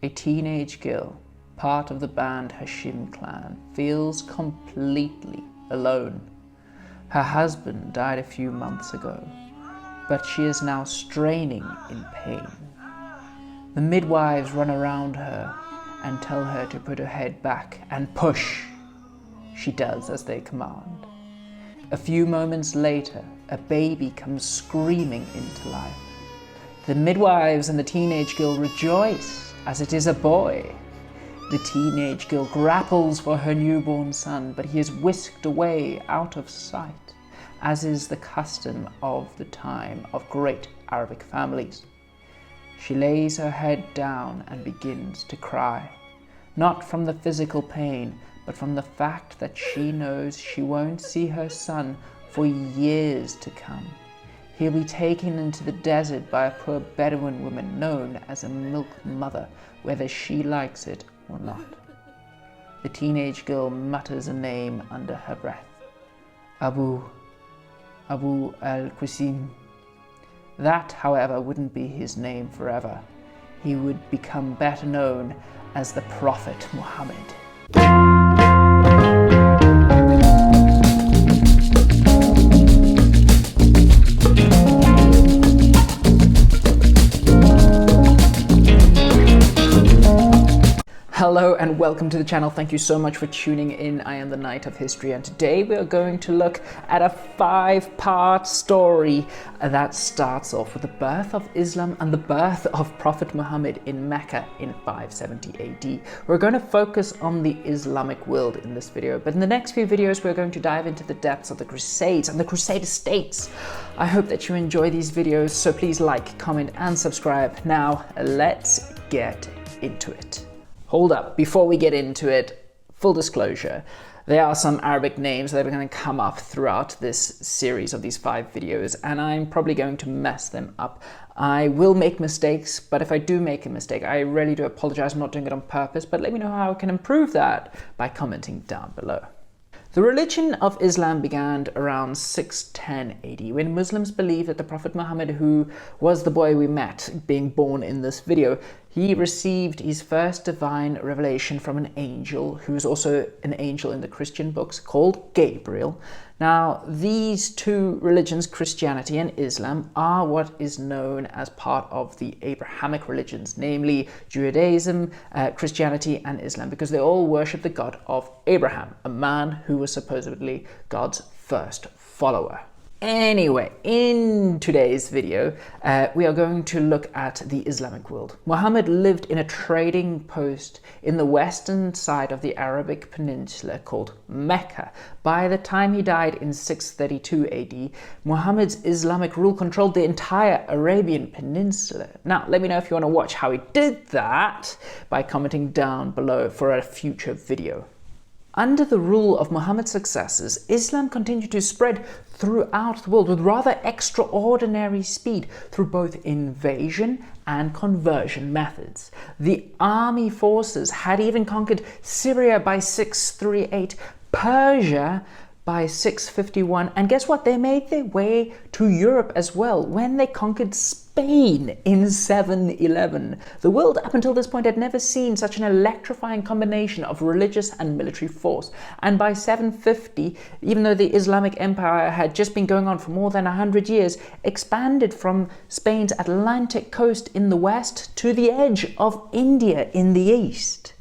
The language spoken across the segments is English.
A teenage girl, part of the banned Hashim clan, feels completely alone. Her husband died a few months ago, but she is now straining in pain. The midwives run around her and tell her to put her head back and push. She does as they command. A few moments later, a baby comes screaming into life. The midwives and the teenage girl rejoice as it is a boy. The teenage girl grapples for her newborn son, but he is whisked away out of sight, as is the custom of the time of great Arabic families. She lays her head down and begins to cry, not from the physical pain, but from the fact that she knows she won't see her son for years to come. He'll be taken into the desert by a poor Bedouin woman known as a milk mother, whether she likes it or not. The teenage girl mutters a name under her breath. Abu al-Qasim. That, however, wouldn't be his name forever. He would become better known as the Prophet Muhammad. Hello and welcome to the channel. Thank you so much for tuning in. I am the Knight of History, and today we are going to look at a 5-part story that starts off with the birth of Islam and the birth of Prophet Muhammad in Mecca in 570 AD. We're going to focus on the Islamic world in this video, but in the next few videos we're going to dive into the depths of the Crusades and the Crusader states. I hope that you enjoy these videos, so please like, comment and subscribe. Now let's get into it. Hold up, before we get into it, full disclosure, there are some Arabic names that are going to come up throughout this series of these 5 videos, and I'm probably going to mess them up. I will make mistakes, but if I do make a mistake, I really do apologize. I'm not doing it on purpose, but let me know how I can improve that by commenting down below. The religion of Islam began around 610 AD when Muslims believed that the Prophet Muhammad, who was the boy we met being born in this video, he received his first divine revelation from an angel who is also an angel in the Christian books called Gabriel. Now, these two religions, Christianity and Islam, are what is known as part of the Abrahamic religions, namely Judaism, Christianity and Islam, because they all worship the God of Abraham, a man who was supposedly God's first follower. Anyway, in today's video, we are going to look at the Islamic world. Muhammad lived in a trading post in the western side of the Arabic peninsula called Mecca. By the time he died in 632 AD, Muhammad's Islamic rule controlled the entire Arabian Peninsula. Now, let me know if you want to watch how he did that by commenting down below for a future video. Under the rule of Muhammad's successors, Islam continued to spread throughout the world with rather extraordinary speed through both invasion and conversion methods. The army forces had even conquered Syria by 638, Persia by 651, and guess what? They made their way to Europe as well when they conquered Spain in 711. The world up until this point had never seen such an electrifying combination of religious and military force. And by 750, even though the Islamic Empire had just been going on for more than 100 years, expanded from Spain's Atlantic coast in the west to the edge of India in the east.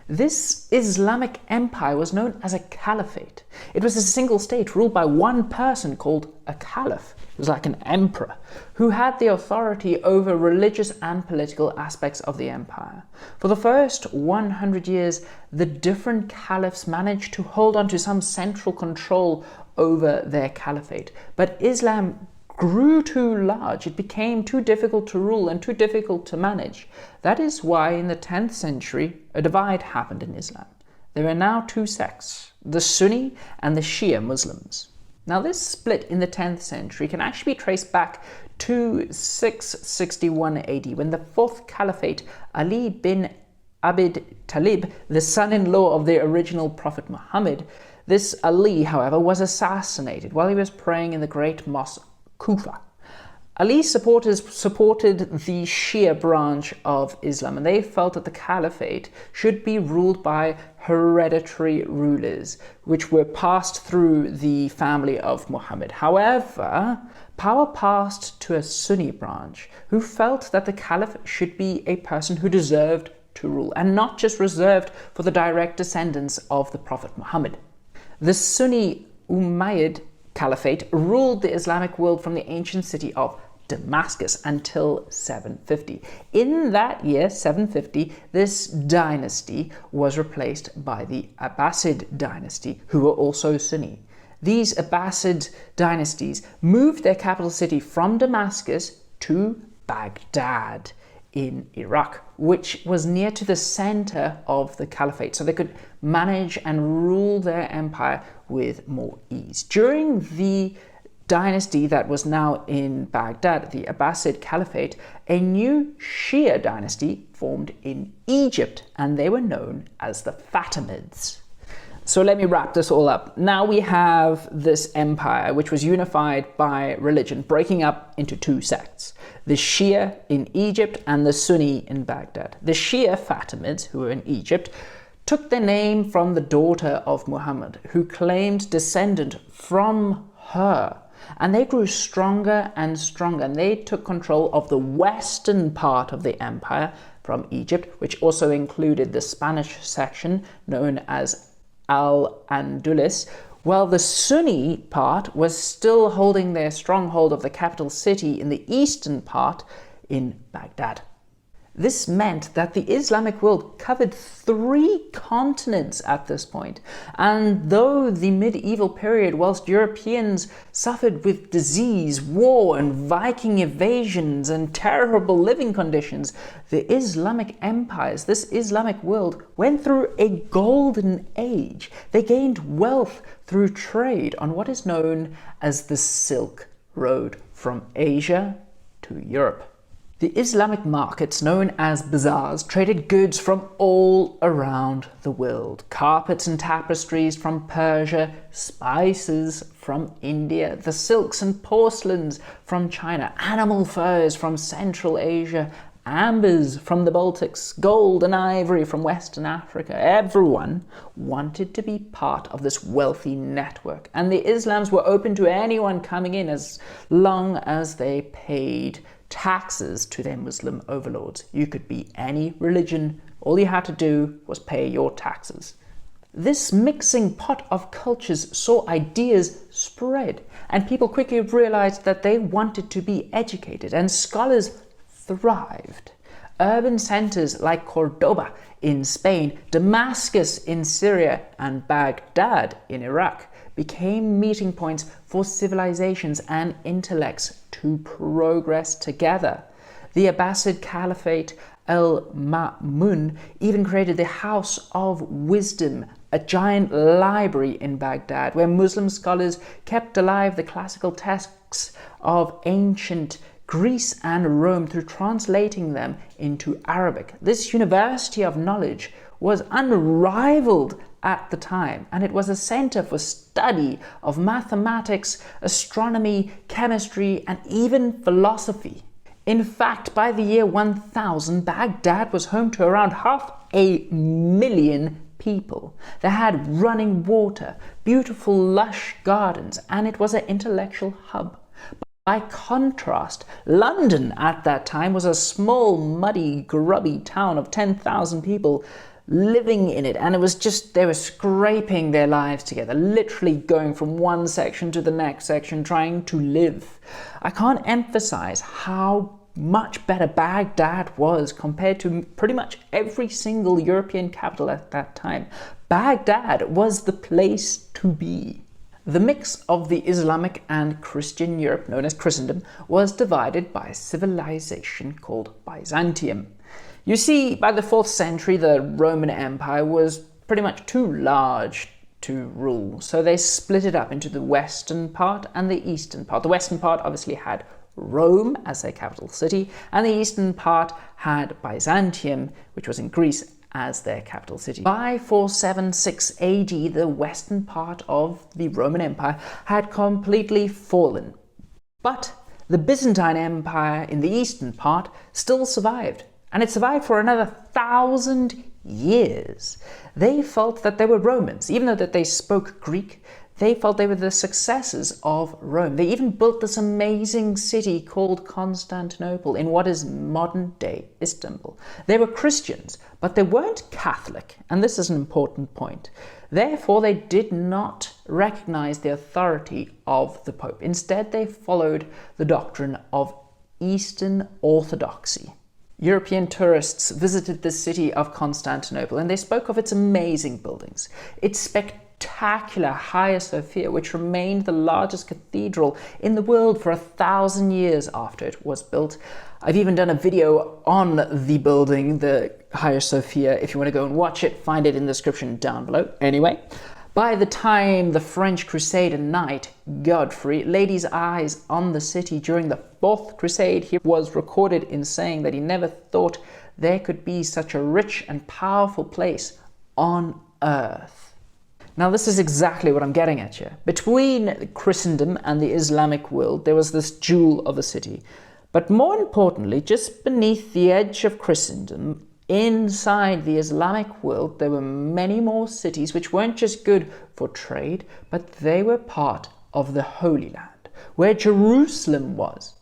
This Islamic empire was known as a caliphate. It was a single state ruled by one person called a caliph. It was like an emperor who had the authority over religious and political aspects of the empire. For the first 100 years, the different caliphs managed to hold on to some central control over their caliphate. But Islam grew too large. It became too difficult to rule and too difficult to manage. That is why in the 10th century a divide happened in Islam. There are now two sects, the Sunni and the Shia Muslims. Now this split in the 10th century can actually be traced back to 661 AD when the 4th Caliphate, Ali bin Abi Talib, the son-in-law of the original Prophet Muhammad. This Ali, however, was assassinated while he was praying in the great mosque Kufa. Ali supporters supported the Shia branch of Islam, and they felt that the Caliphate should be ruled by hereditary rulers, which were passed through the family of Muhammad. However, power passed to a Sunni branch who felt that the Caliph should be a person who deserved to rule, and not just reserved for the direct descendants of the Prophet Muhammad. The Sunni Umayyad Caliphate ruled the Islamic world from the ancient city of Damascus until 750. In that year, 750, this dynasty was replaced by the Abbasid dynasty, who were also Sunni. These Abbasid dynasties moved their capital city from Damascus to Baghdad in Iraq, which was near to the center of the Caliphate, so they could manage and rule their empire with more ease. During the dynasty that was now in Baghdad, the Abbasid Caliphate, a new Shia dynasty formed in Egypt, and they were known as the Fatimids. So let me wrap this all up. Now we have this empire which was unified by religion, breaking up into two sects: the Shia in Egypt and the Sunni in Baghdad. The Shia Fatimids, who were in Egypt, took their name from the daughter of Muhammad, who claimed descent from her. And they grew stronger and stronger, and they took control of the western part of the empire from Egypt, which also included the Spanish section known as Al-Andalus, while the Sunni part was still holding their stronghold of the capital city in the eastern part in Baghdad. This meant that the Islamic world covered 3 continents at this point, and though the medieval period, whilst Europeans suffered with disease, war and Viking invasions and terrible living conditions, the Islamic empires, this Islamic world, went through a golden age. They gained wealth through trade on what is known as the Silk Road from Asia to Europe. The Islamic markets, known as bazaars, traded goods from all around the world. Carpets and tapestries from Persia, spices from India, the silks and porcelains from China, animal furs from Central Asia, ambers from the Baltics, gold and ivory from Western Africa. Everyone wanted to be part of this wealthy network, and the Islams were open to anyone coming in as long as they paid taxes to their Muslim overlords. You could be any religion, all you had to do was pay your taxes. This mixing pot of cultures saw ideas spread, and people quickly realized that they wanted to be educated, and scholars thrived. Urban centers like Cordoba in Spain, Damascus in Syria, and Baghdad in Iraq became meeting points for civilizations and intellects to progress together. The Abbasid Caliphate al-Ma'mun even created the House of Wisdom, a giant library in Baghdad where Muslim scholars kept alive the classical texts of ancient Greece and Rome through translating them into Arabic. This university of knowledge was unrivaled at the time, and it was a center for study of mathematics, astronomy, chemistry, and even philosophy. In fact, by the year 1000, Baghdad was home to around 500,000 people. They had running water, beautiful lush gardens, and it was an intellectual hub. By contrast, London at that time was a small, muddy, grubby town of 10,000 people living in it, and it was just, they were scraping their lives together, literally going from one section to the next section, trying to live. I can't emphasize how much better Baghdad was compared to pretty much every single European capital at that time. Baghdad was the place to be. The mix of the Islamic and Christian Europe, known as Christendom, was divided by a civilization called Byzantium. You see, by the 4th century, the Roman Empire was pretty much too large to rule, so they split it up into the western part and the eastern part. The western part obviously had Rome as their capital city, and the eastern part had Byzantium, which was in Greece, as their capital city. By 476 AD, the western part of the Roman Empire had completely fallen. But The Byzantine Empire in the eastern part still survived, and it survived for another 1,000 years. They felt that they were Romans, even though that they spoke Greek. They felt they were the successors of Rome. They even built this amazing city called Constantinople in what is modern-day Istanbul. They were Christians, but they weren't Catholic, and this is an important point. Therefore, they did not recognize the authority of the Pope. Instead, they followed the doctrine of Eastern Orthodoxy. European tourists visited the city of Constantinople, and they spoke of its amazing buildings, its spectacular Hagia Sophia, which remained the largest cathedral in the world for 1,000 years after it was built. I've even done a video on the building, the Hagia Sophia. If you want to go and watch it, find it in the description down below. Anyway, by the time the French Crusader knight Godfrey laid his eyes on the city during the Fourth Crusade, he was recorded in saying that he never thought there could be such a rich and powerful place on earth. Now, this is exactly what I'm getting at here. Between Christendom and the Islamic world, there was this jewel of a city. But more importantly, just beneath the edge of Christendom, inside the Islamic world, there were many more cities which weren't just good for trade, but they were part of the Holy Land, where Jerusalem was,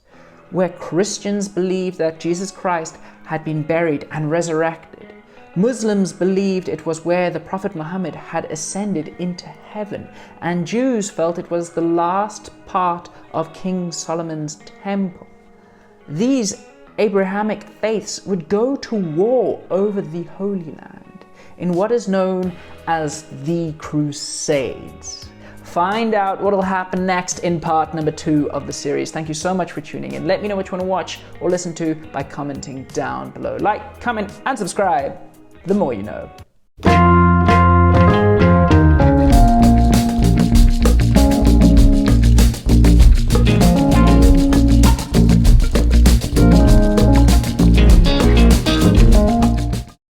where Christians believed that Jesus Christ had been buried and resurrected. Muslims believed it was where the Prophet Muhammad had ascended into heaven, and Jews felt it was the last part of King Solomon's temple. These Abrahamic faiths would go to war over the Holy Land in what is known as the Crusades. Find out what will happen next in part number 2 of the series. Thank you so much for tuning in. Let me know what you want to watch or listen to by commenting down below. Like, comment, and subscribe. The more you know.